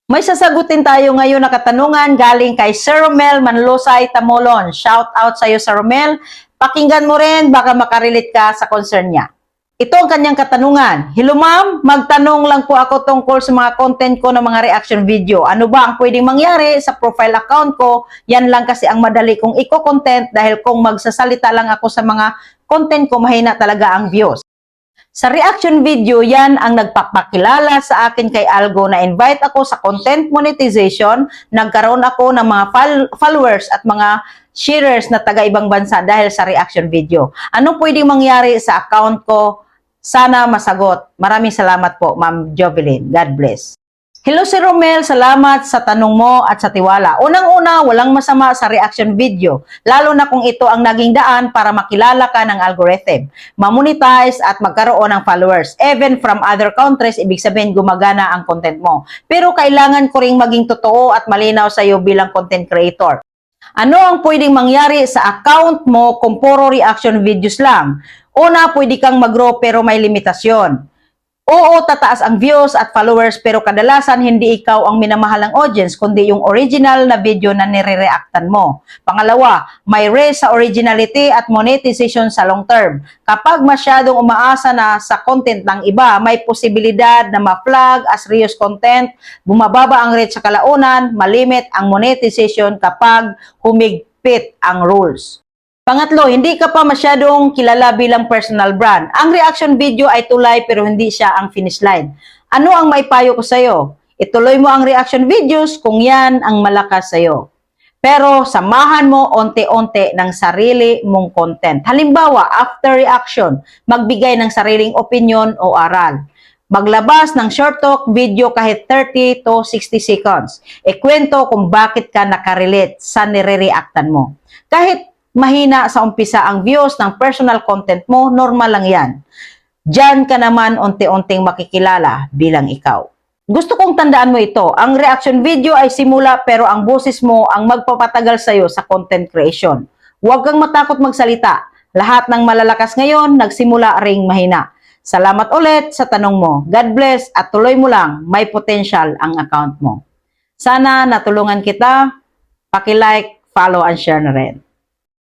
May sasagutin tayo ngayon na katanungan galing kay Sir Romel Manlosay Tamolon. Shout out sa iyo, Sir Romel. Pakinggan mo rin, baka makarelate ka sa concern niya. Ito ang kanyang katanungan. Hello ma'am, magtanong lang po ako tungkol sa mga content ko ng mga reaction video. Ano ba ang pwedeng mangyari sa profile account ko? Yan lang kasi ang madali kong i-content dahil kung magsasalita lang ako sa mga content ko, mahina talaga ang views. Sa reaction video, yan ang nagpapakilala sa akin kay Algo na invite ako sa content monetization. Nagkaroon ako ng mga followers at mga sharers na taga-ibang bansa dahil sa reaction video. Anong pwedeng mangyari sa account ko? Sana masagot. Maraming salamat po, Ma'am Jovelyn. God bless. Hello Sir Romel, salamat sa tanong mo at sa tiwala. Unang-una, walang masama sa reaction video, lalo na kung ito ang naging daan para makilala ka ng algorithm, mamonetize at magkaroon ng followers. Even from other countries, ibig sabihin gumagana ang content mo. Pero kailangan ko ring maging totoo at malinaw sa iyo bilang content creator. Ano ang pwedeng mangyari sa account mo kung puro reaction videos lang? Una, pwede kang mag-grow pero may limitasyon. Oo, tataas ang views at followers pero kadalasan hindi ikaw ang minamahal ng audience kundi yung original na video na nire-reactan mo. Pangalawa, may race sa originality at monetization sa long term. Kapag masyadong umaasa na sa content ng iba, may posibilidad na ma-flag as reuse content, bumababa ang reach sa kalaunan, malimit ang monetization kapag humigpit ang rules. Pangatlo, hindi ka pa masyadong kilala bilang personal brand. Ang reaction video ay tulay pero hindi siya ang finish line. Ano ang maipayo ko sa'yo? Ituloy mo ang reaction videos kung yan ang malakas sa'yo. Pero samahan mo onte-onte ng sarili mong content. Halimbawa, after reaction, magbigay ng sariling opinion o aral. Maglabas ng short talk video kahit 30 to 60 seconds. Ikwento kung bakit ka nakarelate sa nire-reactan mo. Kahit mahina sa umpisa ang views ng personal content mo, normal lang yan. Diyan ka naman unti-unting makikilala bilang ikaw. Gusto kong tandaan mo ito, ang reaction video ay simula pero ang boses mo ang magpapatagal sa'yo sa content creation. Huwag kang matakot magsalita. Lahat ng malalakas ngayon, nagsimula ring mahina. Salamat ulit sa tanong mo. God bless at tuloy mo lang, may potential ang account mo. Sana natulungan kita. Paki-like, follow and share na rin.